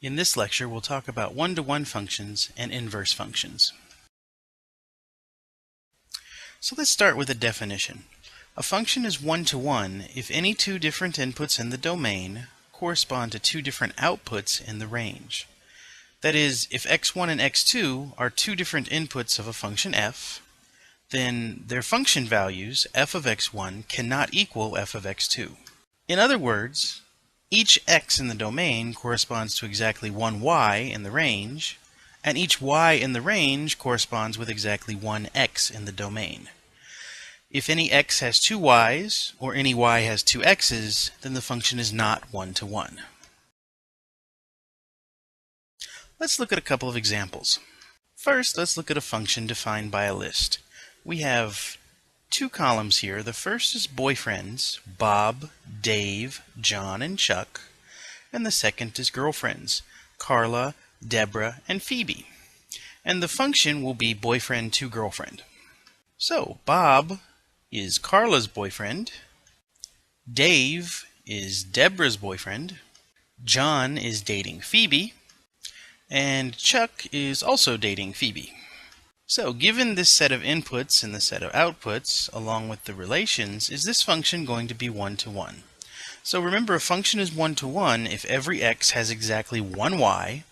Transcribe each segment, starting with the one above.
In this lecture, we'll talk about one-to-one functions and inverse functions. So let's start with a definition. A function is one-to-one if any two different inputs in the domain correspond to two different outputs in the range. That is, if x1 and x2 are two different inputs of a function f, then their function values, f of x1, cannot equal f of x2. In other words, each x in the domain corresponds to exactly one y in the range, and each y in the range corresponds with exactly one x in the domain. If any x has two y's, or any y has two x's, then the function is not one-to-one. Let's look at a couple of examples. First, let's look at a function defined by a list. We have two columns here. The first is boyfriends, Bob, Dave, John, and Chuck. And the second is girlfriends, Carla, Deborah, and Phoebe. And the function will be boyfriend to girlfriend. So, Bob is Carla's boyfriend, Dave is Deborah's boyfriend, John is dating Phoebe, and Chuck is also dating Phoebe. So, given this set of inputs and the set of outputs, along with the relations, is this function going to be one-to-one? So remember, a function is one-to-one if every x has exactly one y,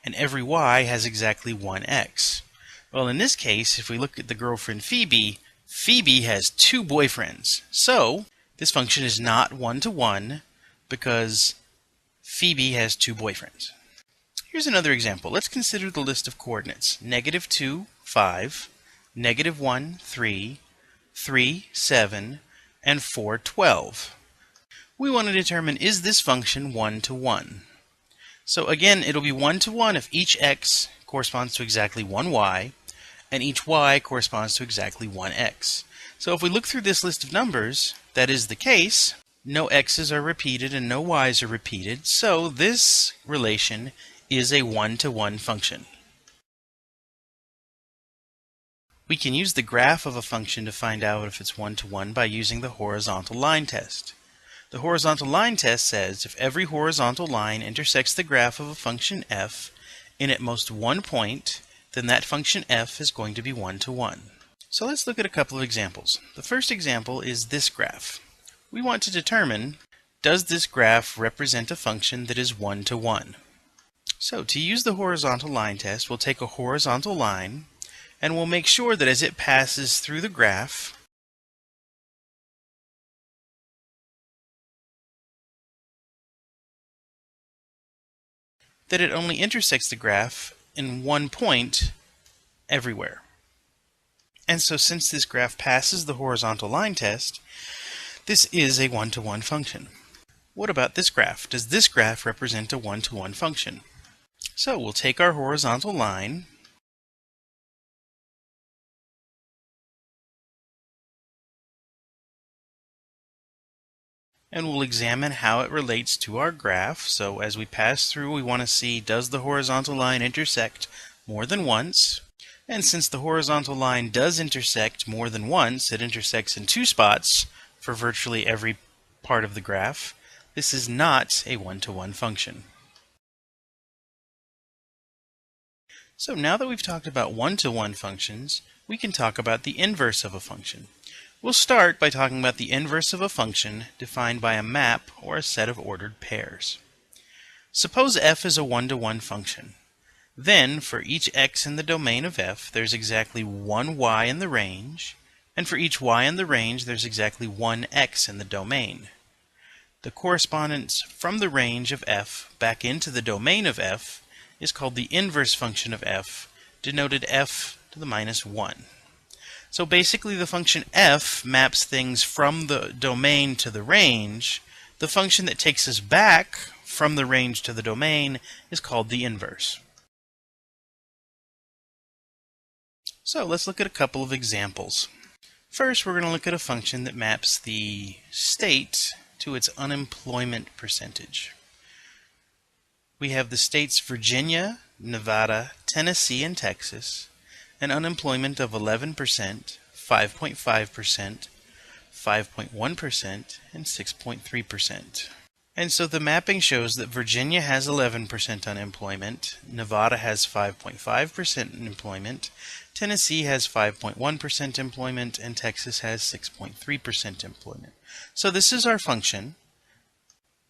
and every y has exactly one x. Well, in this case, if we look at the girlfriend Phoebe, Phoebe has two boyfriends. So, this function is not one-to-one because Phoebe has two boyfriends. Here's another example. Let's consider the list of coordinates. -2, 5, -1, 3, 3, 7, and 4, 12. We want to determine, is this function one-to-one? So again, it'll be one-to-one if each x corresponds to exactly one y, and each y corresponds to exactly one x. So if we look through this list of numbers, that is the case. No x's are repeated and no y's are repeated, so this relation is a one-to-one function. We can use the graph of a function to find out if it's one-to-one by using the horizontal line test. The horizontal line test says if every horizontal line intersects the graph of a function f in at most one point, then that function f is going to be one-to-one. So let's look at a couple of examples. The first example is this graph. We want to determine, does this graph represent a function that is one-to-one? So to use the horizontal line test, we'll take a horizontal line and we'll make sure that as it passes through the graph, that it only intersects the graph in one point everywhere. And so since this graph passes the horizontal line test, this is a one-to-one function. What about this graph? Does this graph represent a one-to-one function? So we'll take our horizontal line and we'll examine how it relates to our graph. So as we pass through, we want to see, does the horizontal line intersect more than once? And since the horizontal line does intersect more than once, it intersects in two spots for virtually every part of the graph, this is not a one-to-one function. So now that we've talked about one-to-one functions, we can talk about the inverse of a function. We'll start by talking about the inverse of a function defined by a map or a set of ordered pairs. Suppose f is a one-to-one function. Then, for each x in the domain of f, there's exactly one y in the range, and for each y in the range, there's exactly one x in the domain. The correspondence from the range of f back into the domain of f is called the inverse function of f, denoted f to the -1. So basically the function f maps things from the domain to the range. The function that takes us back from the range to the domain is called the inverse. So let's look at a couple of examples. First, we're going to look at a function that maps the state to its unemployment percentage. We have the states Virginia, Nevada, Tennessee, and Texas, an unemployment of 11%, 5.5%, 5.1%, and 6.3%. And so the mapping shows that Virginia has 11% unemployment, Nevada has 5.5% employment, Tennessee has 5.1% employment, and Texas has 6.3% employment. So this is our function.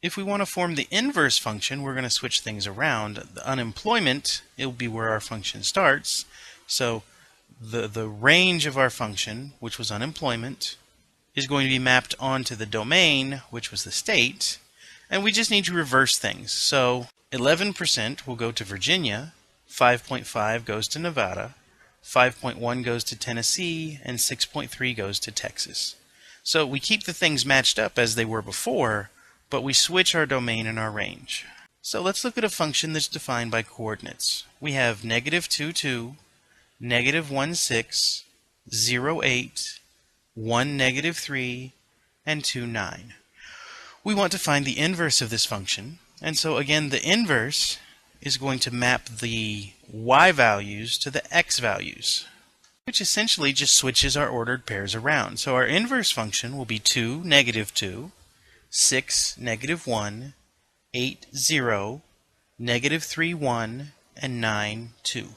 If we want to form the inverse function, we're going to switch things around. The unemployment, it will be where our function starts. So the range of our function, which was unemployment, is going to be mapped onto the domain, which was the state. And we just need to reverse things. So 11% will go to Virginia, 5.5 goes to Nevada, 5.1 goes to Tennessee, and 6.3 goes to Texas. So we keep the things matched up as they were before, but we switch our domain and our range. So let's look at a function that's defined by coordinates. We have -2, 2, -1, 6, 0, 8, 1, -3, and 2, 9. We want to find the inverse of this function, and so again the inverse is going to map the y values to the x values, which essentially just switches our ordered pairs around. So our inverse function will be 2, -2, 6, -1, 8, 0, -3, 1, and 9, 2.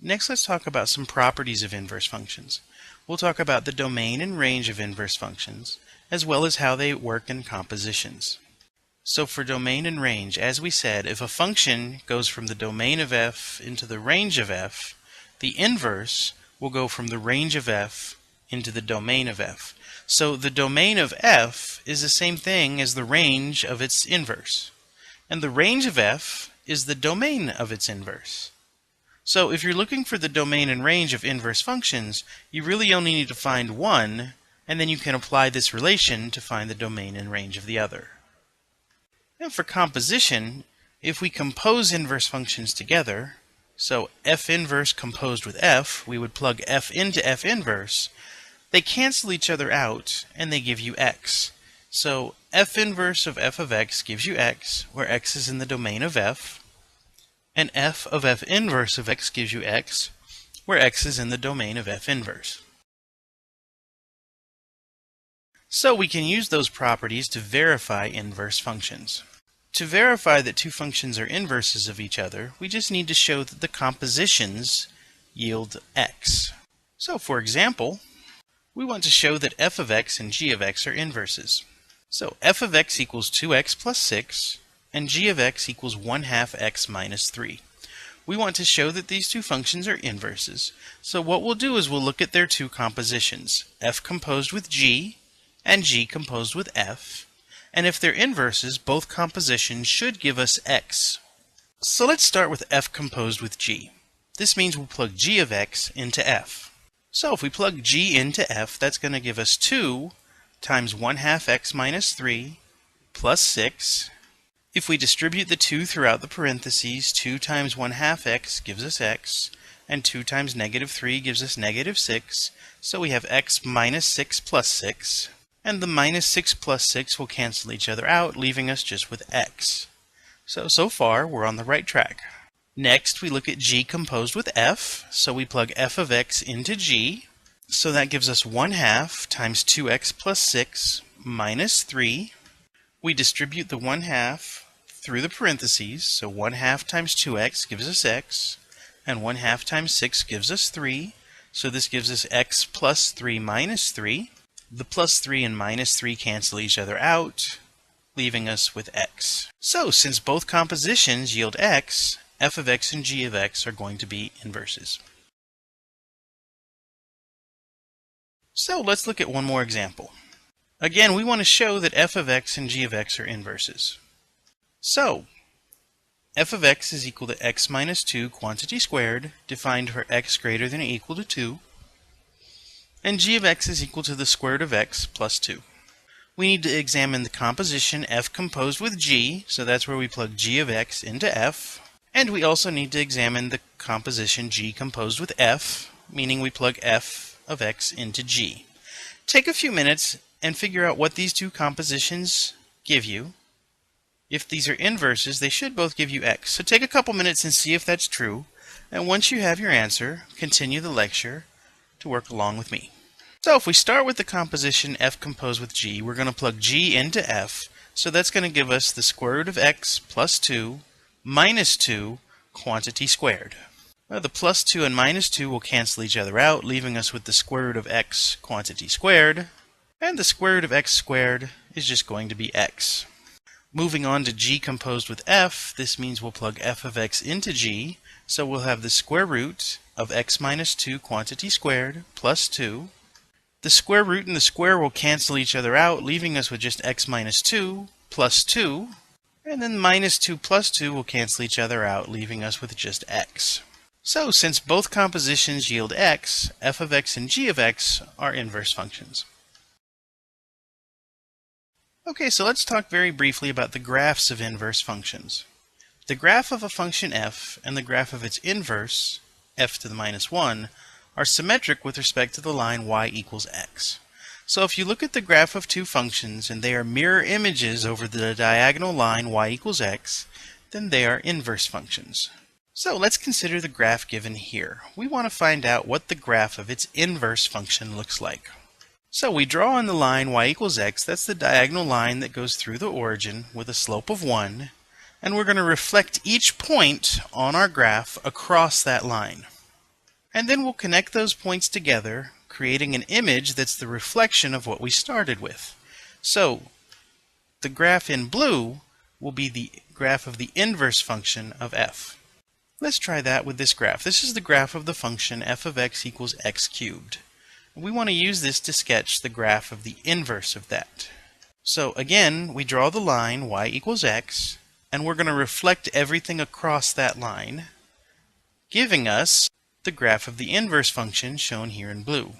Next, let's talk about some properties of inverse functions. We'll talk about the domain and range of inverse functions, as well as how they work in compositions. So for domain and range, as we said, if a function goes from the domain of f into the range of f, the inverse will go from the range of f into the domain of f. So the domain of f is the same thing as the range of its inverse. And the range of f is the domain of its inverse. So if you're looking for the domain and range of inverse functions, you really only need to find one, and then you can apply this relation to find the domain and range of the other. And for composition, if we compose inverse functions together, so f inverse composed with f, we would plug f into f inverse, they cancel each other out, and they give you x. So f inverse of f of x gives you x, where x is in the domain of f, and f of f inverse of x gives you x, where x is in the domain of f inverse. So we can use those properties to verify inverse functions. To verify that two functions are inverses of each other, we just need to show that the compositions yield x. So for example, we want to show that f of x and g of x are inverses. So f of x equals 2x plus 6, and g of x equals 1/2 x minus 3. We want to show that these two functions are inverses. So what we'll do is we'll look at their two compositions, f composed with g and g composed with f. And if they're inverses, both compositions should give us x. So let's start with f composed with g. This means we'll plug g of x into f. So if we plug g into f, that's going to give us 2 times 1/2 x minus 3 plus 6. If we distribute the 2 throughout the parentheses, 2 times 1/2 x gives us x, and 2 times -3 gives us -6, so we have x minus 6 plus 6, and the minus 6 plus 6 will cancel each other out, leaving us just with x. So far, we're on the right track. Next, we look at g composed with f, so we plug f of x into g, so that gives us 1/2 times 2x plus 6 minus 3. We distribute the 1/2 through the parentheses, so 1/2 times 2x gives us x, and 1/2 times 6 gives us 3, so this gives us x plus 3 minus 3. The plus 3 and minus 3 cancel each other out, leaving us with x. So since both compositions yield x, f of x and g of x are going to be inverses. So let's look at one more example. Again, we want to show that f of x and g of x are inverses. So, f of x is equal to x minus 2 quantity squared, defined for x greater than or equal to 2, and g of x is equal to the square root of x plus 2. We need to examine the composition f composed with g, so that's where we plug g of x into f, and we also need to examine the composition g composed with f, meaning we plug f of x into g. Take a few minutes and figure out what these two compositions give you. If these are inverses, they should both give you x. So take a couple minutes and see if that's true, and once you have your answer, continue the lecture to work along with me. So if we start with the composition f composed with g, we're going to plug g into f. So that's going to give us the square root of x plus 2 minus 2 quantity squared. Well, the plus 2 and minus 2 will cancel each other out, leaving us with the square root of x quantity squared. And the square root of x squared is just going to be x. Moving on to g composed with f, this means we'll plug f of x into g. So we'll have the square root of x minus 2 quantity squared plus 2. The square root and the square will cancel each other out, leaving us with just x minus 2 plus 2. And then minus 2 plus 2 will cancel each other out, leaving us with just x. So since both compositions yield x, f of x and g of x are inverse functions. Okay, so let's talk very briefly about the graphs of inverse functions. The graph of a function f and the graph of its inverse, f to the minus 1, are symmetric with respect to the line y equals x. So if you look at the graph of two functions and they are mirror images over the diagonal line y equals x, then they are inverse functions. So let's consider the graph given here. We want to find out what the graph of its inverse function looks like. So we draw on the line y equals x, that's the diagonal line that goes through the origin with a slope of 1, and we're going to reflect each point on our graph across that line. And then we'll connect those points together, creating an image that's the reflection of what we started with. So the graph in blue will be the graph of the inverse function of f. Let's try that with this graph. This is the graph of the function f of x equals x cubed. We want to use this to sketch the graph of the inverse of that. So again, we draw the line y equals x, and we're going to reflect everything across that line, giving us the graph of the inverse function shown here in blue.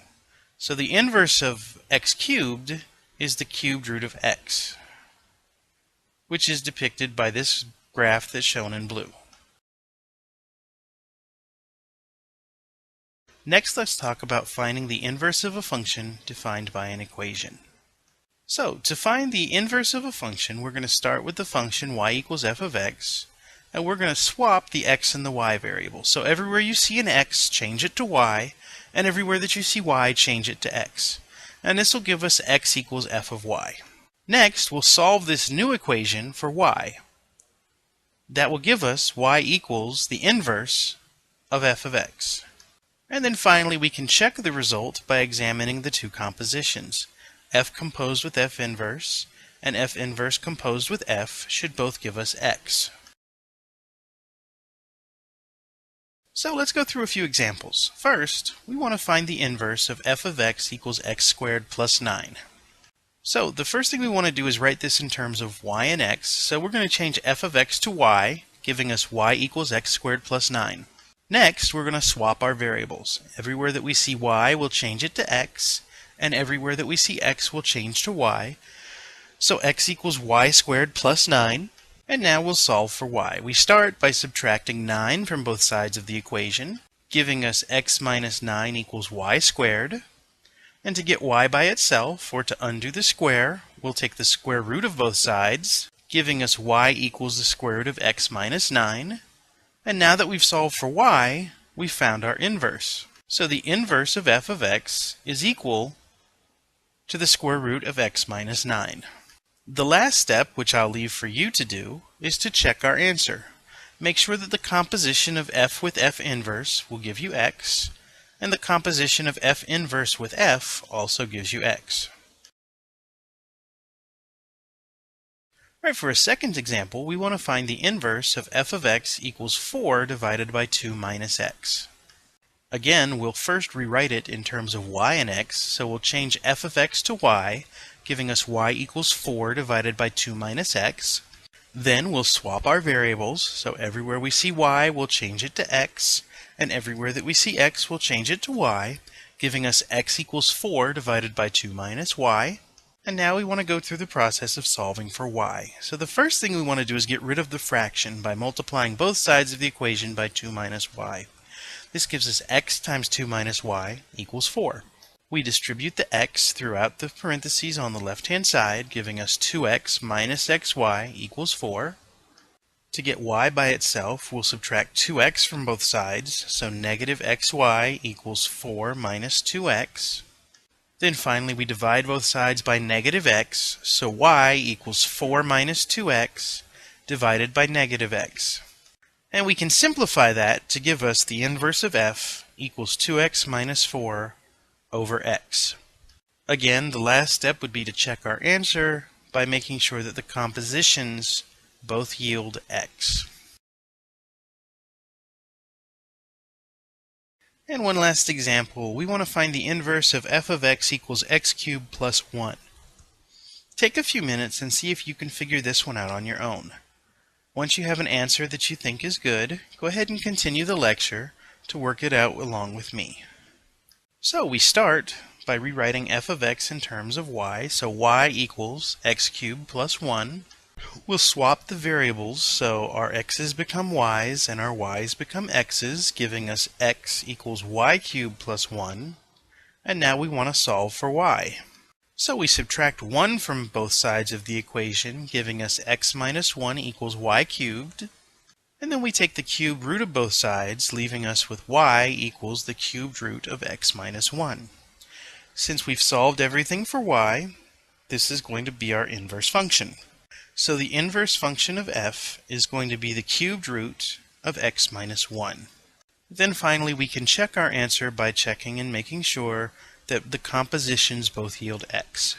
So the inverse of x cubed is the cubed root of x, which is depicted by this graph that's shown in blue. Next, let's talk about finding the inverse of a function defined by an equation. So, to find the inverse of a function, we're going to start with the function y equals f of x, and we're going to swap the x and the y variables. So everywhere you see an x, change it to y, and everywhere that you see y, change it to x. And this will give us x equals f of y. Next, we'll solve this new equation for y. That will give us y equals the inverse of f of x. And then finally, we can check the result by examining the two compositions. F composed with f inverse and f inverse composed with f should both give us x. So let's go through a few examples. First, we want to find the inverse of f of x equals x squared plus 9. So the first thing we want to do is write this in terms of y and x. So we're going to change f of x to y, giving us y equals x squared plus 9. Next, we're going to swap our variables. Everywhere that we see y, we'll change it to x, and everywhere that we see x, we'll change to y. So x equals y squared plus 9, and now we'll solve for y. We start by subtracting 9 from both sides of the equation, giving us x minus 9 equals y squared. And to get y by itself, or to undo the square, we'll take the square root of both sides, giving us y equals the square root of x minus 9. And now that we've solved for y, we've found our inverse. So the inverse of f of x is equal to the square root of x minus 9. The last step, which I'll leave for you to do, is to check our answer. Make sure that the composition of f with f inverse will give you x, and the composition of f inverse with f also gives you x. Right, for a second example, we want to find the inverse of f of x equals 4 divided by 2 minus x. Again, we'll first rewrite it in terms of y and x, so we'll change f of x to y, giving us y equals 4 divided by 2 minus x. Then we'll swap our variables, so everywhere we see y, we'll change it to x, and everywhere that we see x, we'll change it to y, giving us x equals 4 divided by 2 minus y. And now we want to go through the process of solving for y. So the first thing we want to do is get rid of the fraction by multiplying both sides of the equation by 2 minus y. This gives us x times 2 minus y equals 4. We distribute the x throughout the parentheses on the left-hand side, giving us 2x minus xy equals 4. To get y by itself, we'll subtract 2x from both sides, so negative xy equals 4 minus 2x. Then finally we divide both sides by negative x, so y equals 4 minus 2x divided by negative x. And we can simplify that to give us the inverse of f equals 2x minus 4 over x. Again, the last step would be to check our answer by making sure that the compositions both yield x. And one last example, we want to find the inverse of f of x equals x cubed plus 1. Take a few minutes and see if you can figure this one out on your own. Once you have an answer that you think is good, go ahead and continue the lecture to work it out along with me. So we start by rewriting f of x in terms of y, so y equals x cubed plus 1. We'll swap the variables, so our x's become y's and our y's become x's, giving us x equals y cubed plus 1. And now we want to solve for y. So we subtract 1 from both sides of the equation, giving us x minus 1 equals y cubed. And then we take the cubed root of both sides, leaving us with y equals the cubed root of x minus 1. Since we've solved everything for y, this is going to be our inverse function. So the inverse function of f is going to be the cubed root of x minus 1. Then finally we can check our answer by checking and making sure that the compositions both yield x.